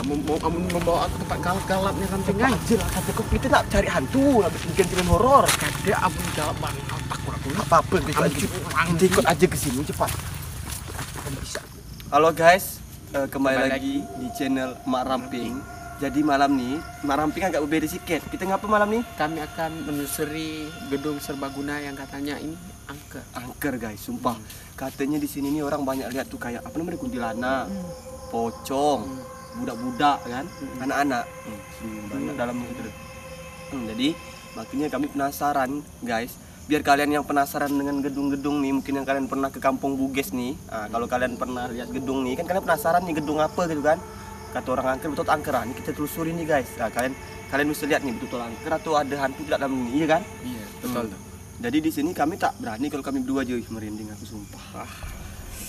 membawa aku tempat galap-galapnya Ramping aja lah kataku kita nak cari hantu, nak bikin film horor. Kade abang galap bang, takut aku. Apa-apa kita ikut aja ke sini cepat. Bisa. Halo guys, kembali lagi di channel Mak Ramping. Jadi malam nih, Mak Ramping agak berbeda sedikit. Kita ngapa malam nih? Kami akan menyusuri gedung serbaguna yang katanya ini angker. Angker guys, sumpah. Katanya di sini nih orang banyak lihat tuh kayak apa namanya kuntilanak, pocong, budak-budak kan, anak-anak. Banyak dalam gitu. Jadi makanya kami penasaran guys. Biar kalian yang penasaran dengan gedung-gedung nih, mungkin yang kalian pernah ke Kampung Buges nih. Nah, kalau kalian pernah lihat gedung nih, kan kalian penasaran nih gedung apa gitu kan? Kata orang angker betul angker. Ini kita telusuri nih guys. Nah, kalian bisa lihat nih betul angker atau ada hantu tidak dalam ini, iya kan? Iya, betul tuh. Jadi di sini kami tak berani kalau kami berdua aja, merinding aku sumpah.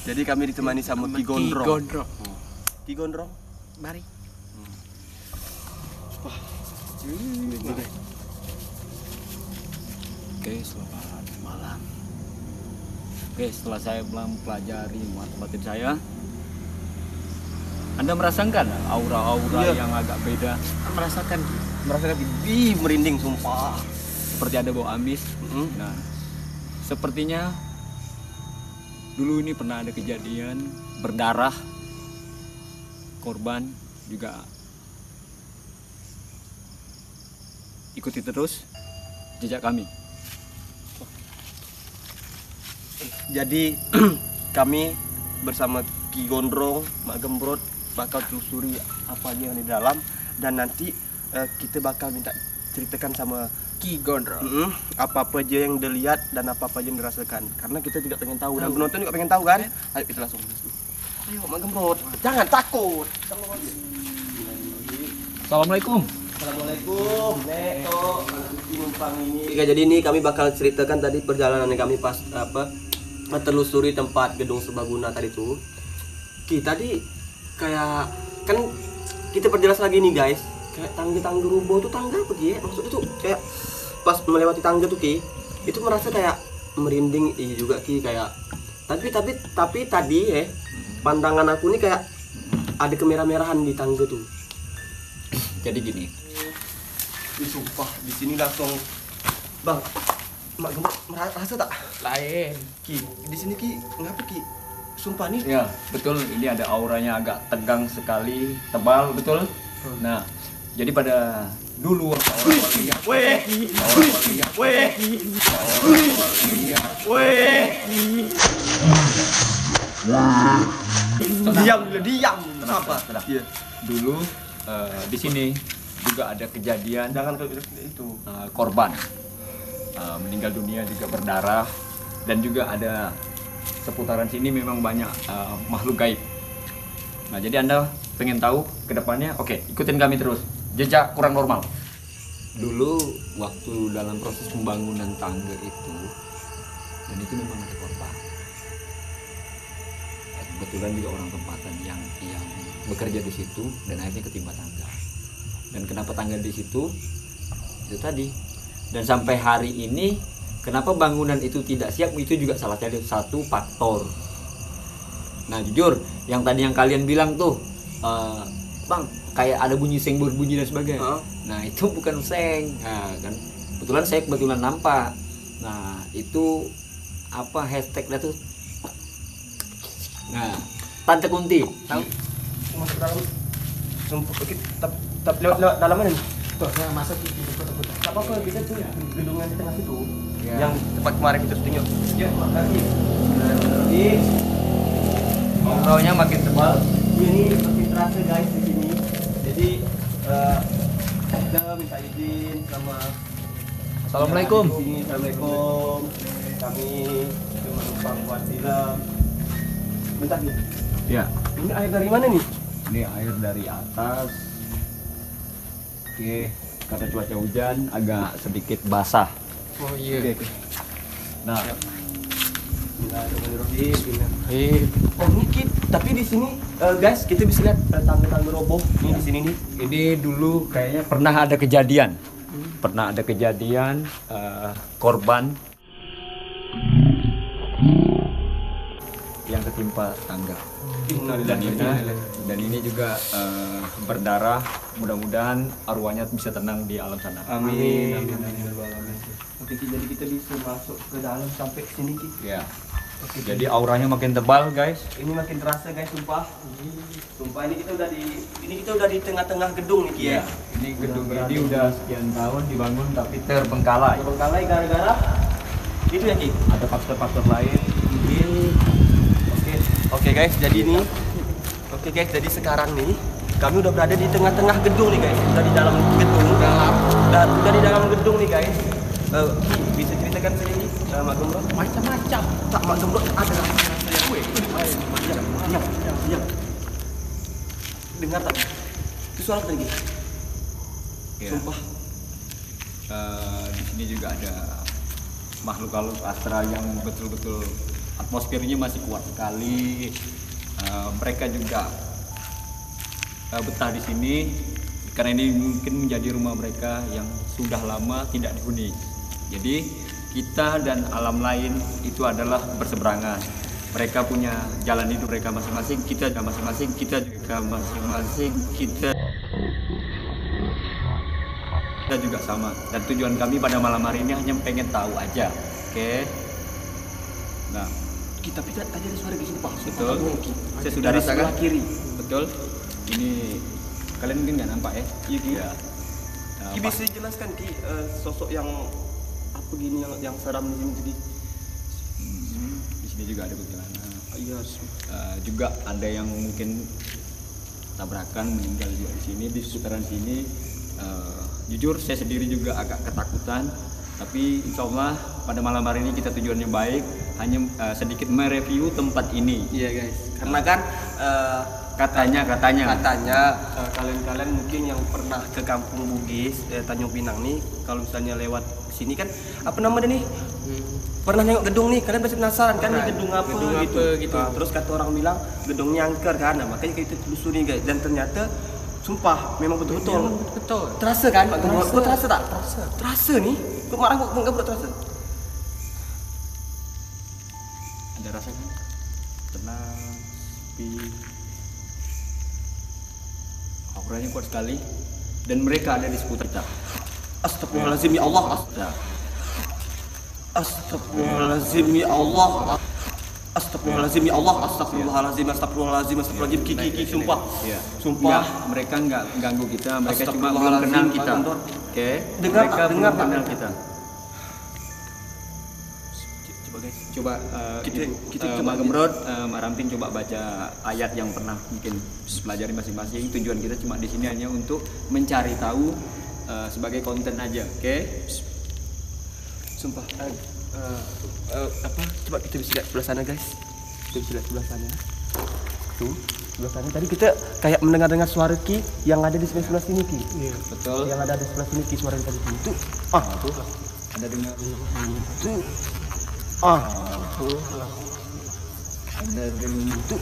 Jadi kami ditemani sama Ki Gondrong. Ki Gondrong, mari. Oke, selamat malam. Oke, setelah saya mempelajari matematik saya, Anda merasakan aura-aura yang agak beda? Merasakan merinding sumpah. Seperti ada bau amis. Nah, sepertinya dulu ini pernah ada kejadian berdarah, korban juga. Ikuti terus jejak kami. Jadi kami bersama Ki Gondrong, Mak Gembrot bakal telusuri apa aja yang di dalam, dan nanti kita bakal minta ceritakan sama Ki Gondrong apa-apa aja yang dilihat dan apa-apa aja yang dirasakan, karena kita juga pengen tahu dan penonton juga pengen tahu kan. Ayo kita langsung. Ayo Mak Gembrot, jangan takut. Assalamualaikum. Assalamualaikum, Nek. Numpang ini. Jadi ini kami bakal ceritakan tadi perjalanan kami pas telusuri tempat gedung serbaguna tadi tuh. Tadi kayak kan kita perjelas lagi nih guys, kayak tangga rubuh tuh, tangga apa Ki? Maksudnya tuh kayak pas melewati tangga tuh Ki, itu merasa kayak merinding juga Ki, kayak tapi tadi pandangan aku nih kayak ada kemerah-merahan di tangga tuh. Jadi gini. Sumpah di sini langsung Bang, Mak Gembrot merasa tak? lain. Ki, di sini Ki, ngapa Ki? Sumpah nih. Ya, betul. Ini ada auranya agak tegang sekali, tebal, betul. Nah, jadi pada dulu diam. Kenapa? Iya. Dulu di sini juga ada kejadian, Jangan itu. korban meninggal dunia juga berdarah, dan juga ada seputaran sini memang banyak makhluk gaib. Nah, jadi Anda pengen tahu ke depannya? Oke, ikutin kami terus. Jejak kurang normal. Dulu waktu dalam proses pembangunan tangga itu, dan itu memang ada korban. Kebetulan juga orang tempatan yang bekerja di situ, dan akhirnya ketimpa tangga. Dan kenapa tangga di situ? Itu tadi. Dan sampai hari ini, kenapa bangunan itu tidak siap? Itu juga salah satu faktor. Nah, jujur, yang tadi yang kalian bilang tuh, Bang, kayak ada bunyi seng berbunyi dan sebagainya. Nah, itu bukan seng. Nah, kan kebetulan nampak. Nah, itu apa hashtagnya tuh? Nah, Tante Kunti, tahu? Masuk dalam. Sumpah tapi lewat dalam mana nih? Tuh, yang masuk di kota-kota. Tak apa-apa, kita tuh gedung yang di tengah situ. Ya. Yang tempat kemarin kita syuting yuk. Ya, makasih. Auranya makin tebal. Ini makin terasa guys di sini. Jadi kita minta izin sama Assalamualaikum. di sini. Assalamualaikum. Kami cuma numpang buat film. Bentar nih. Ya, Ini air dari mana nih? ini air dari atas. Oke, karena cuaca hujan agak sedikit basah. Oh iya. Oke. Nah, Oh ini tapi di sini guys kita bisa lihat tangga-tangga roboh nih di sini nih. ini dulu kayaknya pernah ada kejadian. Pernah ada kejadian korban. yang ketimpa tangga. Dan ini juga berdarah. Mudah-mudahan arwahnya bisa tenang di alam sana. Amin. Oke, jadi kita bisa masuk ke dalam sampai ke sini Ki. Ya. Jadi auranya makin tebal guys. Ini makin terasa guys, sumpah. Sumpah ini kita udah di tengah-tengah gedung nih Ki ya. Ini gedung ini udah sekian tahun dibangun tapi terbengkalai. Terbengkalai gara-gara itu ya Ki. Ada faktor-faktor lain. Oke guys, jadi nih. Oke guys, jadi sekarang nih kami udah berada di tengah-tengah gedung nih guys. Udah di dalam gedung, udah di dalam gedung nih guys. Ki, bisa ceritakan sedikit Mak Gemrot? Macam-macam. Tak, Mak Gemrot ada rahasia gue. Diam. Dengar tak? Itu suara apa lagi? Ya. Sumpah. Di sini juga ada makhluk astral yang betul-betul atmosfernya masih kuat sekali. Mereka juga betah di sini karena ini mungkin menjadi rumah mereka yang sudah lama tidak dihuni. Jadi kita dan alam lain itu adalah berseberangan. Mereka punya jalan hidup mereka masing-masing, kita juga masing-masing, kita juga sama. Dan tujuan kami pada malam hari ini hanya pengen tahu aja. Oke. Nah, Kita bisa tadi ada suara di sini Pak. betul. Saya sudah Dari rasakan. sebelah kiri. Betul. Ini kalian mungkin nggak nampak ya? Iya Ki. Ya. Ki bisa jelaskan Ki sosok yang apa gini yang seram di sini Ki? Di sini juga ada kuntilanak. Iya. Juga ada yang mungkin tabrakan meninggal juga di sini di seputaran sini. Jujur saya sendiri juga agak ketakutan, tapi insya Allah pada malam hari ini kita tujuannya baik, hanya sedikit mereview tempat ini. Iya guys. Karena kan Katanya kalian mungkin yang pernah ke Kampung Bugis, Tanjung Pinang nih, kalau misalnya lewat sini kan apa namanya nih? Pernah nengok gedung nih, kalian pasti penasaran kan nih gedung apa gitu. Nah, terus kata orang bilang gedungnya angker kan, nah, makanya kita telusuri guys, dan ternyata sumpah memang betul-betul terasa kan Pak Gemrot? Kok terasa tak? Terasa nih. Kok marah kok enggak terasa? ada rasa kan? Tenang, sepi. Auranya kuat sekali dan mereka ada di seputar kita. Astagfirullahaladzim ya Allah. Astagfirullahaladzim ya Allah. Astagfirullahaladzim ya Allah. Astagfirullahaladzim. Ki, sumpah. Iya. Sumpah. Enggak, mereka enggak ganggu kita, mereka cuma belum Astagfirullahaladzim, kenal kita. Pak Gemrot. Oke. Dengar, Mereka tak? belum Dengar, tak? kenal kita. Coba guys. Coba Kita coba Mak Gemrot, Mak Ramping coba baca ayat yang pernah mungkin pelajari masing-masing. Tujuan kita cuma di sini hanya untuk mencari tahu sebagai konten aja, oke? Sumpah. Apa? Coba kita bisa lihat sebelah sana guys. Kita bisa lihat sebelah sana. Tuh, sebelah sana. Tadi kita kayak mendengar suara Ki yang ada di sebelah sini Ki. Iya. Betul. Yang ada di sebelah sini Ki suara yang tadi itu. Tuh, ada dengar. Itu. Ada dengar. Itu.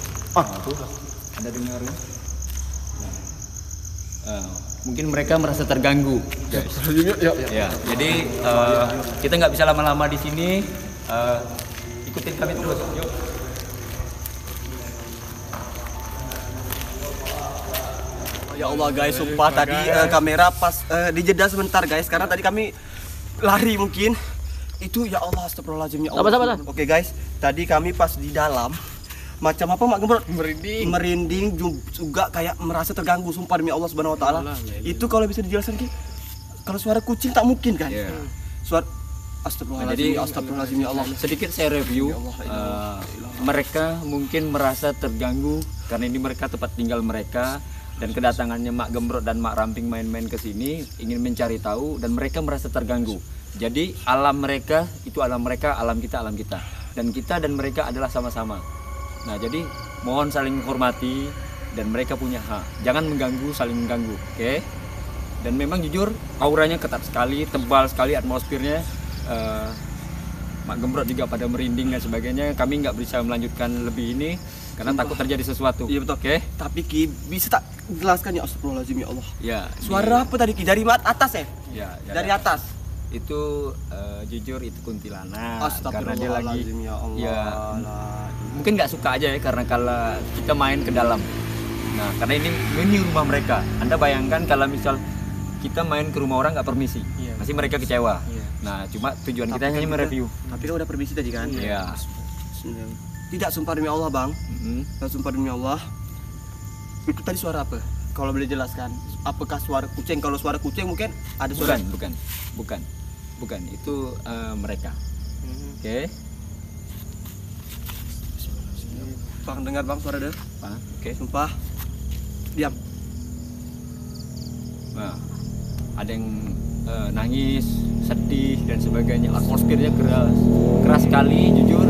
Ada dengar. Mungkin mereka merasa terganggu, guys. Ya, jadi kita nggak bisa lama-lama di sini. Ikutin kami terus, yuk. Ya Allah guys, sumpah tadi kamera pas dijeda sebentar guys, karena tadi kami lari mungkin. Itu ya Allah, astagfirullahaladzim ya Allah. Sabar. Oke guys, tadi kami pas di dalam macam apa Mak Gemrot? Merinding juga kayak merasa terganggu, sumpah demi Allah Subhanahu wa taala. Itu kalau bisa dijelaskan Ki, kalau suara kucing tak mungkin kan? Iya. Suara astagfirullahaladzim ya Allah. Sedikit saya review. Mereka mungkin merasa terganggu karena ini mereka tempat tinggal mereka, dan kedatangannya Mak Gemrot dan Mak Ramping main-main ke sini ingin mencari tahu, dan mereka merasa terganggu. Jadi alam mereka itu alam mereka, alam kita alam kita, dan kita dan mereka adalah sama-sama. Nah, jadi mohon saling menghormati, dan mereka punya hak. Jangan mengganggu, saling mengganggu, oke? Dan memang jujur auranya ketat sekali, tebal sekali atmosfernya. Mak Gemrot juga pada merinding dan sebagainya. Kami nggak bisa melanjutkan lebih ini karena takut terjadi sesuatu. Iya betul. Oke? Tapi Ki, bisa tak jelaskan ya astagfirullahaladzim ya Allah. Ya. Suara apa tadi Ki? Dari atas ya? Ya, Dari atas. Itu jujur itu kuntilanak karena dia lagi Astagfirullahaladzim ya Allah. ya, La mungkin nggak suka aja ya karena kalau kita main ke dalam. Nah, karena ini rumah mereka. Anda bayangkan kalau misal kita main ke rumah orang nggak permisi, Iya. pasti mereka kecewa. Iya. Nah, cuma tujuan Tapi kita kan hanya mereview. Tapi kan udah permisi tadi kan? Iya. Tidak, sumpah demi Allah bang. Mm-mm. Sumpah demi Allah. Itu tadi suara apa? Kalau boleh jelaskan, apakah suara kucing? Kalau suara kucing mungkin ada suara. Bukan. Itu mereka. Oke. Bang dengar bang suara deh. Oke. Sumpah. Diam. Nah, ada yang nangis, sedih dan sebagainya. Atmosfernya keras sekali, jujur.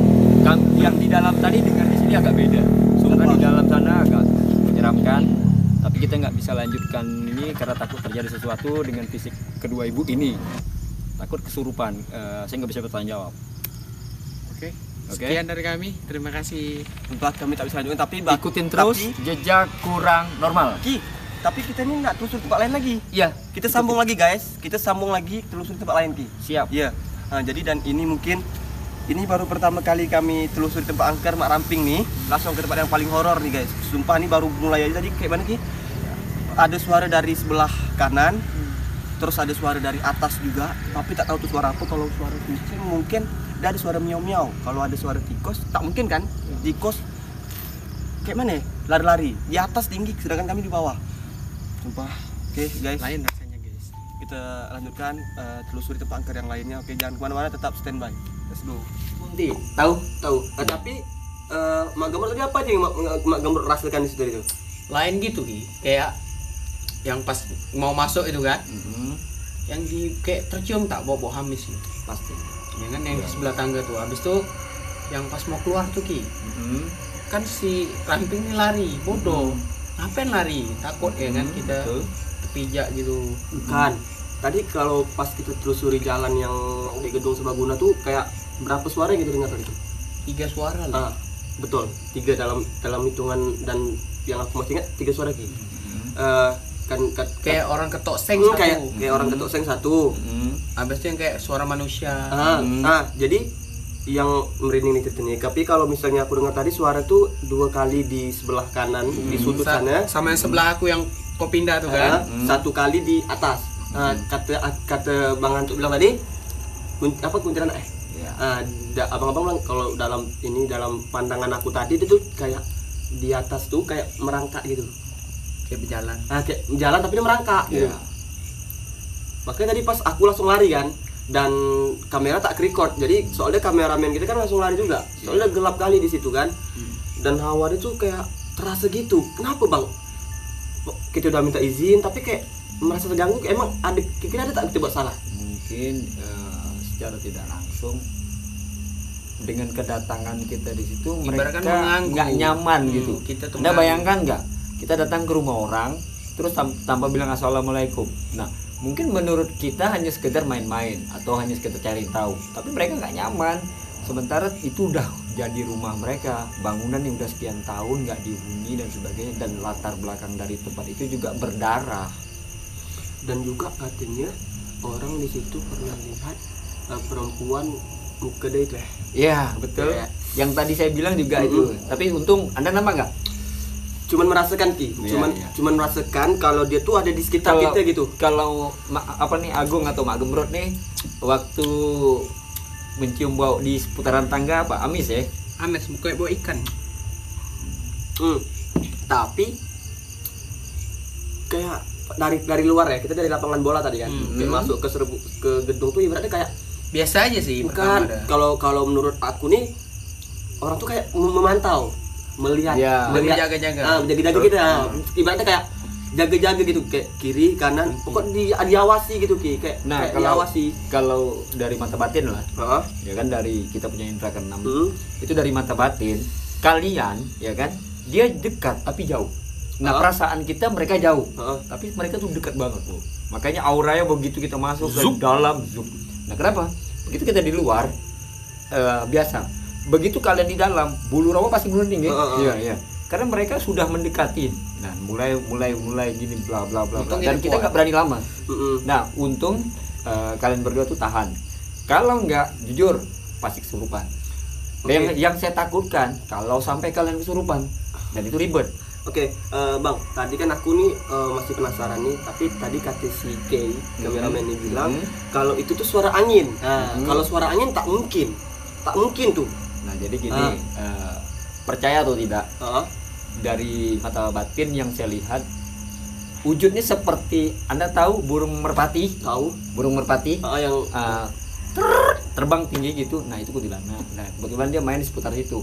Yang di dalam tadi dengan di sini agak beda. Karena di dalam sana agak menyeramkan. Tapi kita nggak bisa lanjutkan ini karena takut terjadi sesuatu dengan fisik kedua ibu ini. Takut kesurupan. Saya nggak bisa bertanggung jawab. Oke. Oke. Sekian dari kami. Terima kasih. Sumpah kami tak bisa lanjutkan. Tapi bang, Ikutin terus Tapi, jejak kurang normal. Ki, tapi kita ini nggak telusur tempat lain lagi. Iya. Kita sambung lagi guys. Kita sambung lagi telusur tempat lain Ki. Siap. Iya. Nah, jadi dan ini mungkin ini baru pertama kali kami telusuri tempat angker Mak Ramping nih. Langsung ke tempat yang paling horor nih guys. Sumpah ini baru mulai aja tadi kayak mana Ki? Ada suara dari sebelah kanan. Terus ada suara dari atas juga, tapi tak tahu tuh suara apa. Kalau suara kucing mungkin dia ada suara miau-miau. Kalau ada suara tikus, tak mungkin kan? Tikus kayak mana ya? Lari-lari di atas tinggi, sedangkan kami di bawah. Sumpah. Oke guys, Lain rasanya guys. kita lanjutkan telusuri tempat angker yang lainnya. Oke, jangan kemana-mana, tetap standby. Let's go. Nanti tahu. Tapi Mak Gemrot tadi apa aja yang Mak Gemrot rasakan di situ itu? Lain gitu Ki. Kayak yang pas mau masuk itu kan, yang di kayak tercium tak bau hamis gitu. Pasti. Ya kan yang di sebelah tangga tuh. Habis itu yang pas mau keluar tuh Ki. Kan si Ramping ini lari, bodoh. Ngapain lari? Takut ya kan kita Betul. terpijak gitu. Bukan. Tadi kalau pas kita telusuri jalan yang di gedung Serbaguna tuh kayak berapa suara yang kita dengar tadi? 3 suara lah. Betul. 3 dalam hitungan dan yang aku masih ingat 3 suara Ki. Kayak orang ketok seng kayak satu. orang ketok seng satu. Habis itu yang kayak suara manusia. Jadi yang merinding nih ceritanya. Tapi kalau misalnya aku dengar tadi suara tuh 2 kali di sebelah kanan di sudut sana. Sama yang sebelah aku yang kau pindah tuh kan. 1 kali di atas. Kata Bang Antuk bilang tadi kuntilanak abang-abang bilang kalau dalam pandangan aku tadi itu tuh kayak di atas tuh kayak merangkak gitu. Kayak berjalan. Kayak jalan tapi dia merangkak gitu. Makanya tadi pas aku langsung lari kan, dan kamera tak record. Jadi soalnya kameramen kita kan langsung lari juga. Soalnya gelap kali di situ kan. Dan hawanya tuh kayak terasa gitu. Kenapa Bang? Kita udah minta izin tapi kayak merasa terganggu. Emang kira ada tak kita buat salah? Mungkin secara tidak langsung dengan kedatangan kita di situ Ibaratkan mereka mengganggu. nggak nyaman gitu. Kita tuh Anda mengganggu. bayangkan nggak? Kita datang ke rumah orang terus tanpa bilang assalamualaikum. Nah, mungkin menurut kita hanya sekedar main-main atau hanya sekedar cari tahu, tapi mereka nggak nyaman. Sementara itu udah jadi rumah mereka, bangunan yang udah sekian tahun nggak dihuni dan sebagainya, dan latar belakang dari tempat itu juga berdarah. Dan juga katanya orang di situ pernah lihat perempuan muka dia itu Iya, betul. Ya. Yang tadi saya bilang juga itu. Tapi untung Anda nama nggak? cuman merasakan Ki, Iya, iya. cuman merasakan kalau dia tuh ada di sekitar kita gitu. Kalau Agung atau Mak Gemrot nih waktu mencium bau di seputaran tangga apa amis ya? Ames kayak bawa ikan. Tapi kayak dari luar ya, kita dari lapangan bola tadi kan, kayak masuk ke gedung tuh ibaratnya kayak Biasa aja sih. bukan. pertama ada. Kalau menurut aku nih orang tuh kayak memantau, melihat, Ya. Menjaga-jaga. menjaga-jaga gitu. Ibaratnya kayak jaga-jaga gitu, kayak kiri kanan, pokok diawasi gitu Ki, kayak diawasi. kalau dari mata batin lah, Heeh. ya kan, dari kita punya indra keenam, itu dari mata batin kalian, ya kan, dia dekat tapi jauh. Nah, perasaan kita mereka jauh, tapi mereka tuh dekat banget Bu. Makanya auranya begitu kita masuk ke dalam, zoom. Nah, kenapa? Begitu kita di luar biasa. Begitu kalian di dalam, bulu roma pasti merinding ya. Iya. Karena mereka sudah mendekati. Nah, mulai gini bla bla bla. Untung Dan kita kita kuat. nggak berani lama. Nah, untung kalian berdua tuh tahan. Kalau nggak, jujur pasti kesurupan. Yang saya takutkan kalau sampai kalian kesurupan dan itu ribet. Oke, Bang, tadi kan aku nih masih penasaran nih, tapi tadi kata si Kay, kameramen ini bilang kalau itu tuh suara angin. Nah, kalau suara angin tak mungkin tuh. Nah, jadi gini, percaya atau tidak, dari mata batin yang saya lihat, wujudnya seperti, Anda tahu burung merpati? Tahu. Burung merpati Yang terbang tinggi gitu. Nah, itu kuntilanak. Nah, kebetulan dia main di seputar situ.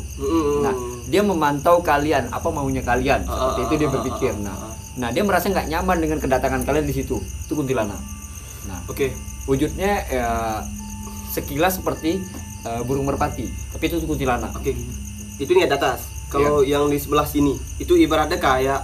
Nah, dia memantau kalian, apa maunya kalian. Seperti itu dia berpikir. Nah, dia merasa nggak nyaman dengan kedatangan kalian di situ. Itu kuntilanak. Nah, wujudnya sekilas seperti burung merpati, tapi itu kuntilanak. Itu nih di atas. Kalau yang di sebelah sini, itu ibaratnya kayak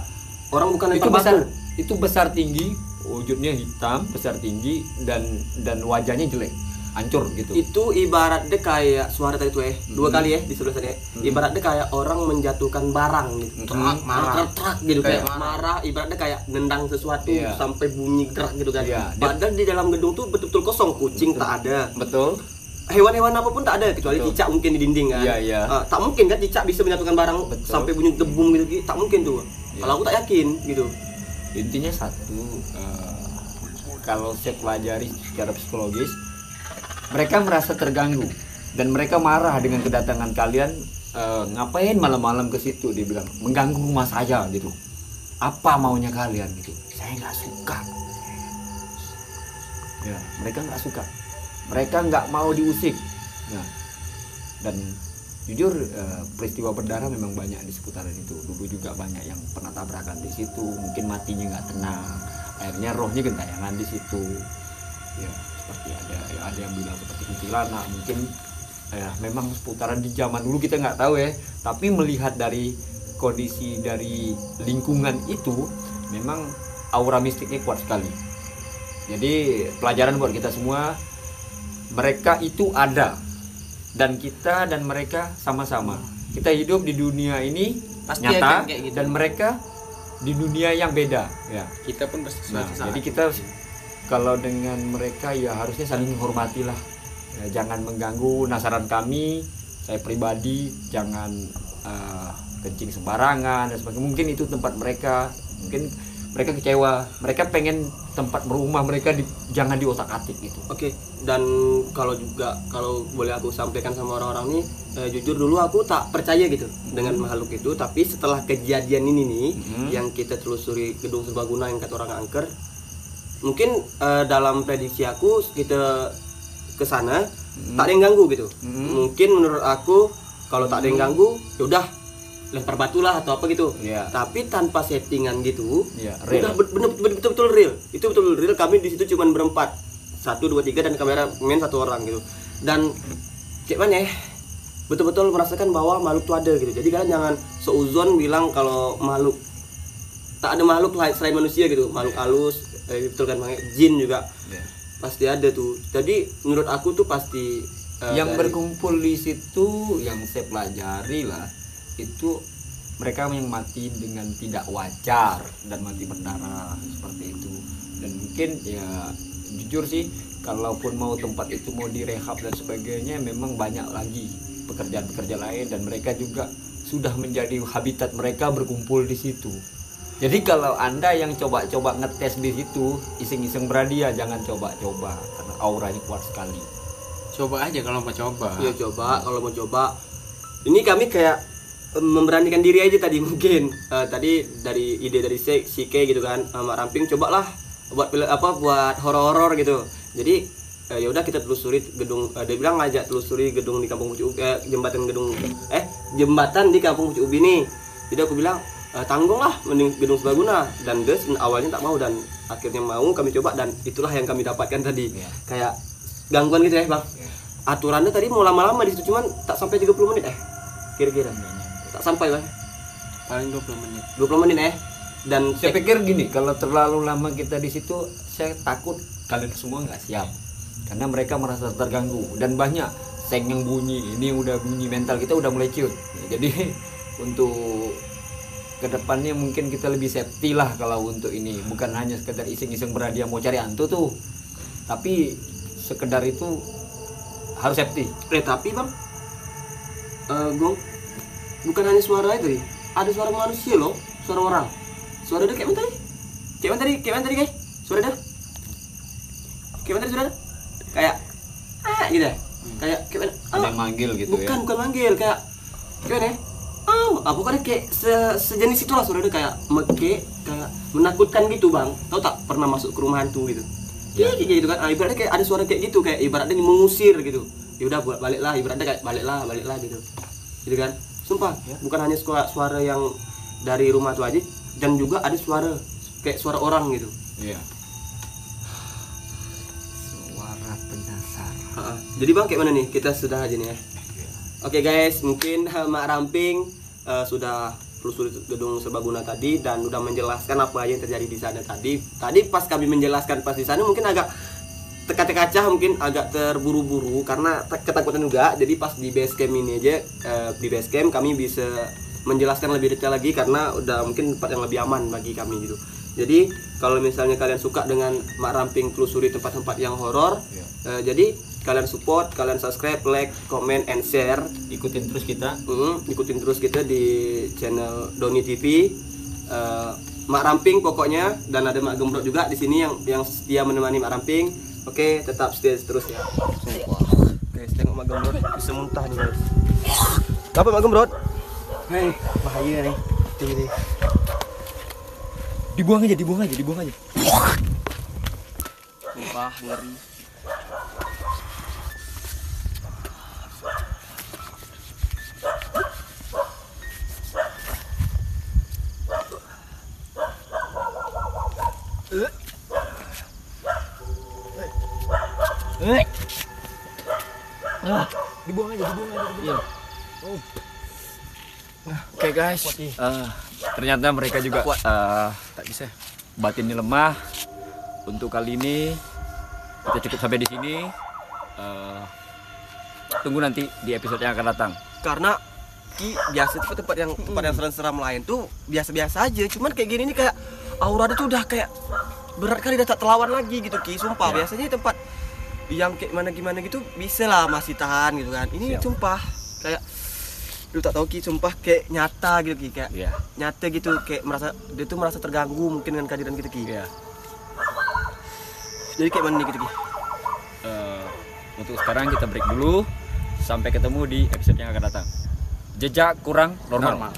orang bukan itu lempar besar. batu. Itu besar tinggi, wujudnya hitam, besar tinggi, dan wajahnya jelek, hancur gitu. Itu ibaratnya kayak suara tadi tuh dua kali di sebelah sana. Ibaratnya kayak orang menjatuhkan barang gitu. Marah gitu, kayak marah, ibaratnya kayak nendang sesuatu sampai bunyi gerak gitu kan. Padahal di dalam gedung tuh betul-betul kosong, kucing tak ada. Betul. Hewan-hewan apapun tak ada kecuali cicak mungkin di dinding kan. Tak mungkin kan cicak bisa menyatukan barang sampai bunyi debum gitu. Tak mungkin tuh. Kalau aku tak yakin gitu. Intinya satu, kalau saya pelajari secara psikologis, mereka merasa terganggu dan mereka marah dengan kedatangan kalian. Ngapain malam-malam ke situ, dia bilang, mengganggu rumah saya gitu. Apa maunya kalian gitu? Saya nggak suka. Ya, mereka nggak suka. Mereka nggak mau diusik. Nah, dan jujur peristiwa berdarah memang banyak di seputaran itu. Dulu juga banyak yang pernah tabrakan di situ. Mungkin matinya nggak tenang. Akhirnya rohnya gentayangan di situ. Ya, seperti ada yang bilang seperti kuntilanak. Mungkin memang seputaran di zaman dulu kita nggak tahu ya. Tapi melihat dari kondisi dari lingkungan itu, memang aura mistiknya kuat sekali. Jadi pelajaran buat kita semua. Mereka itu ada, dan kita dan mereka sama-sama. Kita hidup di dunia ini pasti nyata, gitu. Dan mereka di dunia yang beda. Ya, kita pun pasti jadi kita kalau dengan mereka ya harusnya saling menghormatilah. Ya, jangan mengganggu. Nasaran kami, saya pribadi, jangan kencing sembarangan dan sebagainya. Mungkin itu tempat mereka, mungkin mereka kecewa, mereka pengen tempat berumah mereka jangan diotak-atik gitu. Dan kalau boleh aku sampaikan sama orang-orang nih, jujur dulu aku tak percaya gitu dengan makhluk itu, tapi setelah kejadian ini nih, yang kita telusuri gedung serbaguna yang kata orang angker, mungkin dalam prediksi aku kita ke sana tak ada yang ganggu gitu. Mungkin menurut aku kalau tak ada yang ganggu, yaudah lempar batu lah atau apa gitu. Tapi tanpa settingan gitu, udah betul-betul real. Itu betul real. Kami di situ cuman berempat, 1, 2, 3 dan kameramen 1 orang gitu. Dan kayak mana ya? Betul-betul merasakan bahwa makhluk itu ada gitu. Jadi kalian jangan seuzon bilang kalau makhluk tak ada makhluk selain manusia gitu. Makhluk halus, betul kan, jin juga pasti ada tuh. Jadi menurut aku tuh pasti yang berkumpul di situ yang saya pelajari lah. Itu mereka yang mati dengan tidak wajar dan mati berdarah seperti itu. Dan mungkin ya jujur sih, kalaupun mau tempat itu mau direhab dan sebagainya, memang banyak lagi pekerjaan-pekerja lain dan mereka juga sudah menjadi habitat mereka berkumpul di situ. Jadi kalau Anda yang coba-coba ngetes di situ, iseng-iseng berhadiah, jangan coba-coba karena auranya kuat sekali. Coba aja kalau mau coba. Iya, coba kalau mau coba. Ini kami kayak memberanikan diri aja tadi mungkin. Tadi dari ide dari si K gitu kan, sama Ramping cobalah buat horor-horor gitu. Jadi ya udah kita telusuri gedung, dia bilang ngajak telusuri gedung di Kampung Pucuk Ubi, jembatan di Kampung Pucuk Ubi nih. Jadi aku bilang tanggung lah mending gedung serbaguna, dan dia awalnya tak mau dan akhirnya mau kami coba, dan itulah yang kami dapatkan tadi. Kayak gangguan gitu ya Bang. Aturannya tadi mau lama-lama di situ, cuman tak sampai 30 menit kira-kira. Tak sampai Bang. Paling 20 menit. 20 menit Dan saya pikir gini, kalau terlalu lama kita di situ, saya takut kalian semua nggak siap, karena mereka merasa terganggu dan banyak seng yang bunyi. Ini udah bunyi, mental kita udah mulai ciut. Jadi untuk kedepannya mungkin kita lebih safety lah kalau untuk ini, bukan hanya sekedar iseng-iseng berhadiah mau cari hantu tuh, tapi sekedar itu harus safety. Tapi Bang, Gong, bukan hanya suara itu, ada suara manusia loh, suara orang. Suara dia kayak mana tadi? Kayak mana tadi guys? Suara dia? Kayak mana tadi suara dia? Kayak gitu ya? Kayak mana? Ada yang manggil gitu bukan, ya. bukan manggil, kayak mana ya? Pokoknya kayak sejenis itulah suara dia, kayak meke, kayak menakutkan gitu bang. Tahu tak pernah masuk ke rumah hantu gitu? Kayak gitu kan, ibaratnya kayak ada suara kayak gitu, kayak ibaratnya mengusir gitu. Ya udah buat baliklah, ibaratnya kayak baliklah gitu. Gitu kan? Sumpah, bukan hanya suara yang dari rumah tuh aja, dan juga ada suara kayak suara orang gitu. Iya. Suara penyasar. Jadi bang kayak mana nih? Kita sudah aja nih ya. Oke guys, mungkin Mak Ramping sudah telusuri gedung serbaguna tadi dan udah menjelaskan apa aja yang terjadi di sana tadi. Tadi pas kami menjelaskan pas di sana mungkin agak teka-teka, mungkin agak terburu-buru karena ketakutan juga. Jadi pas di base camp ini aja, di base camp kami bisa menjelaskan lebih detail lagi karena udah mungkin tempat yang lebih aman bagi kami gitu. Jadi kalau misalnya kalian suka dengan Mak Ramping telusuri tempat-tempat yang horor, jadi kalian support, kalian subscribe, like, comment, and share. Ikutin terus kita. Ikutin terus kita di channel Doni TV. Mak Ramping pokoknya, dan ada Mak Gembrot juga di sini yang setia menemani Mak Ramping. Oke, tetap setia terus ya. Guys, tengok Mak Gembrot bisa muntah nih guys. Apa Mak Gembrot? Hei, bahaya nih. Ini. Dibuang aja. Sumpah ngeri. Dibuang aja. Iya. Oke guys, ternyata mereka juga tak bisa. Batinnya lemah. Untuk kali ini kita cukup sampai di sini. Tunggu nanti di episode yang akan datang. Karena biasa tuh tempat yang seram-seram lain tuh biasa-biasa aja, cuman kayak gini nih kayak aura dia tuh udah kayak berat kali, udah tak terlawan lagi gitu Ki. Sumpah biasanya tempat yang kayak gimana gitu bisa lah masih tahan gitu kan. Ini sumpah kayak lu tak tahu Ki, sumpah kayak nyata gitu Ki, kayak nyata gitu, kayak dia tuh merasa terganggu mungkin dengan kehadiran kita Ki. Jadi kayak mana nih gitu Ki? Untuk sekarang kita break dulu. Sampai ketemu di episode yang akan datang. Jejak kurang normal.